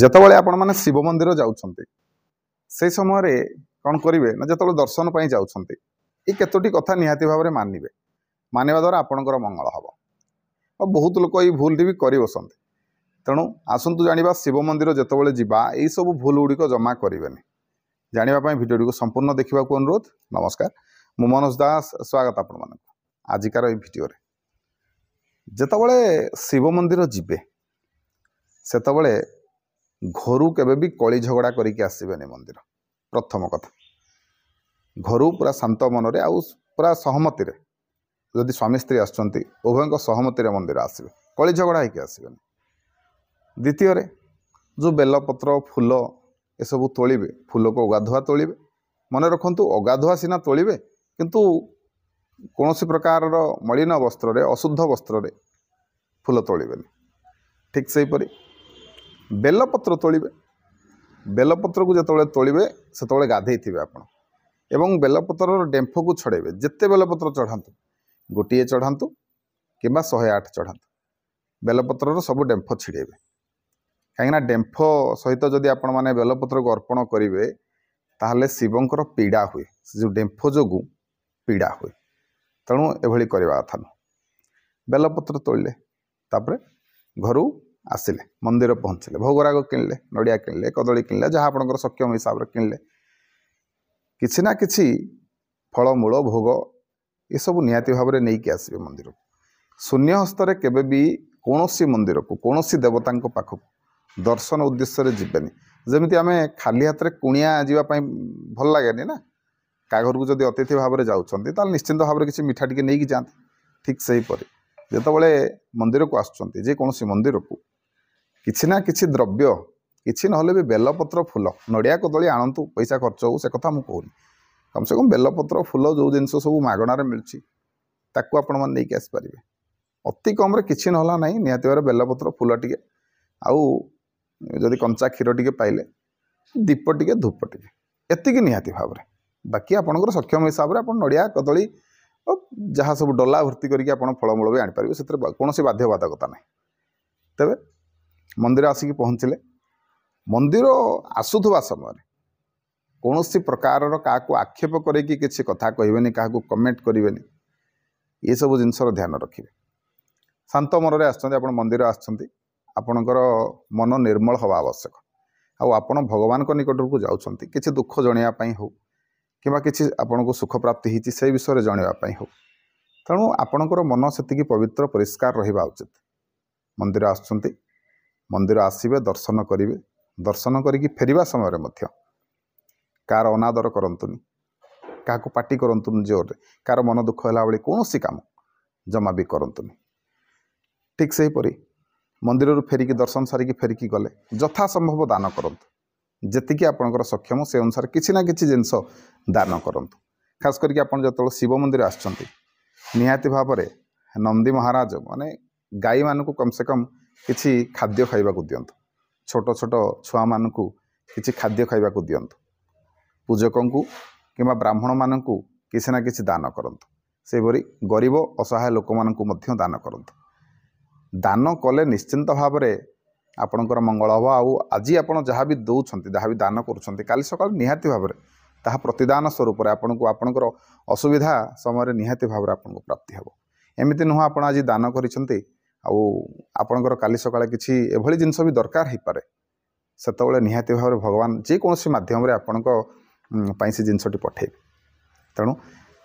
ଯେତେବେଳେ ଆପଣମାନେ ଶିବ ମନ୍ଦିର ଯାଉଛନ୍ତି ସେଇ ସମୟରେ କ'ଣ କରିବେ ନା ଯେତେବେଳେ ଦର୍ଶନ ପାଇଁ ଯାଉଛନ୍ତି ଏଇ କେତୋଟି କଥା ନିହାତି ଭାବରେ ମାନିବେ। ମାନିବା ଦ୍ୱାରା ଆପଣଙ୍କର ମଙ୍ଗଳ ହେବ। ଆଉ ବହୁତ ଲୋକ ଏଇ ଭୁଲଟି ବି କରି ବସନ୍ତି। ତେଣୁ ଆସନ୍ତୁ ଜାଣିବା ଶିବ ମନ୍ଦିର ଯେତେବେଳେ ଯିବା ଏଇସବୁ ଭୁଲ ଗୁଡ଼ିକ ଜମା କରିବେନି। ଜାଣିବା ପାଇଁ ଭିଡ଼ିଓଟିକୁ ସମ୍ପୂର୍ଣ୍ଣ ଦେଖିବାକୁ ଅନୁରୋଧ। ନମସ୍କାର, ମୁଁ ମନୋଜ ଦାସ, ସ୍ୱାଗତ ଆପଣମାନଙ୍କୁ ଆଜିକାର এই ଭିଡ଼ିଓରେ। ଯେତେବେଳେ ଶିବ ମନ୍ଦିର ଯିବେ ସେତେବେଳେ ଘରୁ କେବେ ବି କଳି ଝଗଡ଼ା କରିକି ଆସିବେନି ମନ୍ଦିର। ପ୍ରଥମ କଥା, ଘରୁ ପୁରା ଶାନ୍ତ ମନରେ ଆଉ ପୁରା ସହମତିରେ, ଯଦି ସ୍ୱାମୀ ସ୍ତ୍ରୀ ଆସୁଛନ୍ତି ଉଭୟଙ୍କ ସହମତିରେ ମନ୍ଦିର ଆସିବେ, କଳି ଝଗଡ଼ା ହେଇକି ଆସିବେନି। ଦ୍ୱିତୀୟରେ ଯେଉଁ ବେଲପତ୍ର ଫୁଲ ଏସବୁ ତୋଳିବେ, ଫୁଲକୁ ଅଗାଧୁଆ ତୋଳିବେ। ମନେ ରଖନ୍ତୁ, ଅଗାଧୁଆ ସିନା ତୋଳିବେ କିନ୍ତୁ କୌଣସି ପ୍ରକାରର ମଳିନ ବସ୍ତ୍ରରେ, ଅଶୁଦ୍ଧ ବସ୍ତ୍ରରେ ଫୁଲ ତୋଳିବେନି। ଠିକ୍ ସେହିପରି ବେଲପତ୍ର ତୋଳିବେ। ବେଲପତ୍ରକୁ ଯେତେବେଳେ ତୋଳିବେ ସେତେବେଳେ ଗାଧେଇଥିବେ ଆପଣ ଏବଂ ବେଲପତ୍ରର ଡେମ୍ଫକୁ ଛଡ଼େଇବେ। ଯେତେ ବେଲପତ୍ର ଚଢ଼ାନ୍ତୁ, ଗୋଟିଏ ଚଢ଼ାନ୍ତୁ କିମ୍ବା 108 ଚଢ଼ାନ୍ତୁ, ବେଲପତ୍ରର ସବୁ ଡେମ୍ଫ ଛିଡ଼େଇବେ। କାହିଁକିନା ଡେମ୍ଫ ସହିତ ଯଦି ଆପଣମାନେ ବେଲପତ୍ରକୁ ଅର୍ପଣ କରିବେ ତାହେଲେ ଶିବଙ୍କର ପୀଡ଼ା ହୁଏ। ସେ ଯେଉଁ ଡେମ୍ଫ ଯୋଗୁଁ ପୀଡ଼ା ହୁଏ। ତେଣୁ ଏଭଳି କରିବା କଥା ନୁହଁ। ବେଲପତ୍ର ତୋଳିଲେ, ତାପରେ ଘରୁ ଆସିଲେ, ମନ୍ଦିର ପହଞ୍ଚିଲେ, ଭୋଗରାଗ କିଣିଲେ, ନଡ଼ିଆ କିଣିଲେ, କଦଳୀ କିଣିଲେ, ଯାହା ଆପଣଙ୍କର ସକ୍ଷମ ହିସାବରେ କିଣିଲେ। କିଛି ନା କିଛି ଫଳମୂଳ ଭୋଗ ଏସବୁ ନିହାତି ଭାବରେ ନେଇକି ଆସିବେ ମନ୍ଦିରକୁ। ଶୂନ୍ୟ ହସ୍ତରେ କେବେ ବି କୌଣସି ମନ୍ଦିରକୁ, କୌଣସି ଦେବତାଙ୍କ ପାଖକୁ ଦର୍ଶନ ଉଦ୍ଦେଶ୍ୟରେ ଯିବେନି। ଯେମିତି ଆମେ ଖାଲି ହାତରେ କୁଣିଆ ଯିବା ପାଇଁ ଭଲ ଲାଗେନି ନା, କାହା ଘରକୁ ଯଦି ଅତିଥି ଭାବରେ ଯାଉଛନ୍ତି ତାହେଲେ ନିଶ୍ଚିନ୍ତ ଭାବରେ କିଛି ମିଠା ଟିକେ ନେଇକି ଯାଆନ୍ତି। ଠିକ୍ ସେହିପରି ଯେତେବେଳେ ମନ୍ଦିରକୁ ଆସୁଛନ୍ତି, ଯେକୌଣସି ମନ୍ଦିରକୁ, କିଛି ନା କିଛି ଦ୍ରବ୍ୟ, କିଛି ନହେଲେ ବି ବେଲପତ୍ର ଫୁଲ, ନଡ଼ିଆ କଦଳୀ ଆଣନ୍ତୁ, ପଇସା ଖର୍ଚ୍ଚ ହେଉ ସେ କଥା ମୁଁ କହୁନି। କମ୍ ସେ କମ୍ ବେଲପତ୍ର ଫୁଲ ଯେଉଁ ଜିନିଷ ସବୁ ମାଗଣାରେ ମିଳୁଛି ତାକୁ ଆପଣମାନେ ନେଇକି ଆସିପାରିବେ। ଅତି କମ୍ରେ କିଛି ନହେଲା ନାହିଁ, ନିହାତି ଭାବରେ ବେଲପତ୍ର ଫୁଲ ଟିକେ, ଆଉ ଯଦି କଞ୍ଚା କ୍ଷୀର ଟିକେ ପାଇଲେ, ଦୀପ ଟିକେ, ଧୂପ ଟିକେ, ଏତିକି ନିହାତି ଭାବରେ। ବାକି ଆପଣଙ୍କର ସକ୍ଷମ ହିସାବରେ ଆପଣ ନଡ଼ିଆ କଦଳୀ ଯାହା ସବୁ ଡଲା ଭର୍ତ୍ତି କରିକି ଆପଣ ଫଳମୂଳ ବି ଆଣିପାରିବେ, ସେଥିରେ କୌଣସି ବାଧ୍ୟବାଧକତା ନାହିଁ। ତେବେ ମନ୍ଦିର ଆସିକି ପହଞ୍ଚିଲେ, ମନ୍ଦିର ଆସୁଥିବା ସମୟରେ କୌଣସି ପ୍ରକାରର କାହାକୁ ଆକ୍ଷେପ କରିକି କିଛି କଥା କହିବେନି, କାହାକୁ କମେଣ୍ଟ କରିବେନି। ଏସବୁ ଜିନିଷର ଧ୍ୟାନ ରଖିବେ। ଶାନ୍ତ ମନରେ ଆସିଛନ୍ତି, ଆପଣ ମନ୍ଦିର ଆସିଛନ୍ତି, ଆପଣଙ୍କର ମନ ନିର୍ମଳ ହେବା ଆବଶ୍ୟକ। ଆଉ ଆପଣ ଭଗବାନଙ୍କ ନିକଟକୁ ଯାଉଛନ୍ତି କିଛି ଦୁଃଖ ଜଣାଇବା ପାଇଁ ହେଉ କିମ୍ବା କିଛି ଆପଣଙ୍କୁ ସୁଖ ପ୍ରାପ୍ତି ହେଇଛି ସେହି ବିଷୟରେ ଜଣାଇବା ପାଇଁ ହେଉ। ତେଣୁ ଆପଣଙ୍କର ମନ ସେତିକି ପବିତ୍ର ପରିଷ୍କାର ରହିବା ଉଚିତ। ମନ୍ଦିର ଆସୁଛନ୍ତି, ମନ୍ଦିର ଆସିବେ, ଦର୍ଶନ କରିବେ। ଦର୍ଶନ କରିକି ଫେରିବା ସମୟରେ ମଧ୍ୟ କାହାର ଅନାଦର କରନ୍ତୁନି, କାହାକୁ ପାଟି କରନ୍ତୁନି ଜୋରରେ, କାହାର ମନ ଦୁଃଖ ହେଲା ଭଳି କୌଣସି କାମ ଜମା ବି କରନ୍ତୁନି। ଠିକ୍ ସେହିପରି ମନ୍ଦିରରୁ ଫେରିକି, ଦର୍ଶନ ସାରିକି ଫେରିକି ଗଲେ ଯଥାସମ୍ଭବ ଦାନ କରନ୍ତୁ। ଯେତିକି ଆପଣଙ୍କର ସକ୍ଷମ ସେ ଅନୁସାରେ କିଛି ନା କିଛି ଜିନିଷ ଦାନ କରନ୍ତୁ। ଖାସ୍ କରିକି ଆପଣ ଯେତେବେଳେ ଶିବ ମନ୍ଦିର ଆସିଛନ୍ତି, ନିହାତି ଭାବରେ ନନ୍ଦୀ ମହାରାଜ ମାନେ ଗାଈମାନଙ୍କୁ କମ୍ ସେ କମ୍ କିଛି ଖାଦ୍ୟ ଖାଇବାକୁ ଦିଅନ୍ତୁ। ଛୋଟ ଛୋଟ ଛୁଆମାନଙ୍କୁ କିଛି ଖାଦ୍ୟ ଖାଇବାକୁ ଦିଅନ୍ତୁ। ପୂଜକଙ୍କୁ କିମ୍ବା ବ୍ରାହ୍ମଣମାନଙ୍କୁ କିଛି ନା କିଛି ଦାନ କରନ୍ତୁ। ସେହିପରି ଗରିବ ଅସହାୟ ଲୋକମାନଙ୍କୁ ମଧ୍ୟ ଦାନ କରନ୍ତୁ। ଦାନ କଲେ ନିଶ୍ଚିନ୍ତ ଭାବରେ ଆପଣଙ୍କର ମଙ୍ଗଳ ହେବ। ଆଉ ଆଜି ଆପଣ ଯାହା ବି ଦେଉଛନ୍ତି, ଯାହା ବି ଦାନ କରୁଛନ୍ତି, କାଲି ସକାଳେ ନିହାତି ଭାବରେ ତାହା ପ୍ରତିଦାନ ସ୍ୱରୂପରେ ଆପଣଙ୍କୁ ଆପଣଙ୍କର ଅସୁବିଧା ସମୟରେ ନିହାତି ଭାବରେ ଆପଣଙ୍କୁ ପ୍ରାପ୍ତି ହେବ। ଏମିତି ନୁହଁ ଆପଣ ଆଜି ଦାନ କରିଛନ୍ତି ଆଉ ଆପଣଙ୍କର କାଲି ସକାଳେ କିଛି ଏଭଳି ଜିନିଷ ବି ଦରକାର ହେଇପାରେ, ସେତେବେଳେ ନିହାତି ଭାବରେ ଭଗବାନ ଯେକୌଣସି ମାଧ୍ୟମରେ ଆପଣଙ୍କ ପାଇଁ ସେ ଜିନିଷଟି ପଠାଇବେ। ତେଣୁ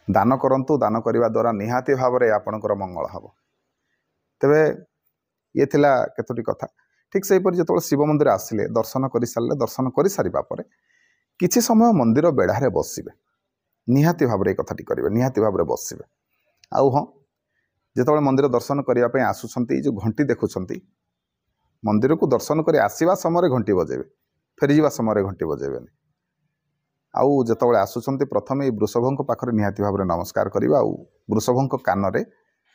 ଦାନ କରନ୍ତୁ। ଦାନ କରିବା ଦ୍ୱାରା ନିହାତି ଭାବରେ ଆପଣଙ୍କର ମଙ୍ଗଳ ହେବ। ତେବେ ଇଏ ଥିଲା କେତୋଟି କଥା। ଠିକ୍ ସେହିପରି ଯେତେବେଳେ ଶିବ ମନ୍ଦିର ଆସିଲେ, ଦର୍ଶନ କରିସାରିଲେ, ଦର୍ଶନ କରିସାରିବା ପରେ କିଛି ସମୟ ମନ୍ଦିର ବେଢ଼ାରେ ବସିବେ। ନିହାତି ଭାବରେ এই କଥାଟି କରିବେ, ନିହାତି ଭାବରେ ବସିବେ। ଆଉ ହଁ, ଯେତେବେଳେ ମନ୍ଦିର ଦର୍ଶନ କରିବା ପାଇଁ ଆସୁଛନ୍ତି, ଏଇ ଯେଉଁ ଘଣ୍ଟି ଦେଖୁଛନ୍ତି, ମନ୍ଦିରକୁ ଦର୍ଶନ କରି ଆସିବା ସମୟରେ ଘଣ୍ଟି ବଜାଇବେ, ଫେରିଯିବା ସମୟରେ ଘଣ୍ଟି ବଜାଇବେନି। ଆଉ ଯେତେବେଳେ ଆସୁଛନ୍ତି ପ୍ରଥମେ ଏଇ ବୃଷଭଙ୍କ ପାଖରେ ନିହାତି ଭାବରେ ନମସ୍କାର କରିବା। ଆଉ ବୃଷଭଙ୍କ କାନରେ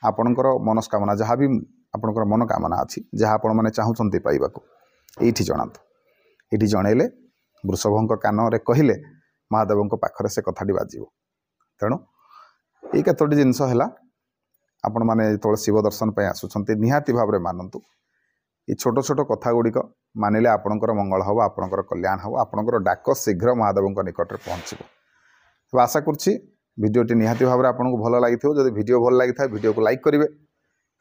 ଆପଣଙ୍କର ମନସ୍କାମନା, ଯାହା ବି ଆପଣଙ୍କର ମନୋକାମନା ଅଛି, ଯାହା ଆପଣମାନେ ଚାହୁଁଛନ୍ତି ପାଇବାକୁ, ଏଇଠି ଜଣାନ୍ତୁ। ଏଇଠି ଜଣାଇଲେ, ବୃଷଭଙ୍କ କାନରେ କହିଲେ ମହାଦେବଙ୍କ ପାଖରେ ସେ କଥାଟି ବାଜିବ। ତେଣୁ ଏଇ କେତୋଟି ଜିନିଷ ହେଲା। ଆପଣମାନେ ଯେତେବେଳେ ଶିବ ଦର୍ଶନ ପାଇଁ ଆସୁଛନ୍ତି ନିହାତି ଭାବରେ ମାନନ୍ତୁ। ये छोट छोट कथा गुड़िक मानिले आपणकर मंगल हम आपणकर कल्याण हम आपणकर डाक शीघ्र महादेव निकट में पहुँचो। तो आशा करुँची भिडियोटी निहाती भाव में आपको भल लगी जब भिडियो भल लगी था भिडियो को लाइक करेंगे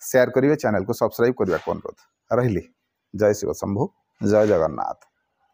शेयर करेंगे चैनल को सब्सक्राइब करने को अनुरोध रही। जय शिव शंभु जय जगन्नाथ।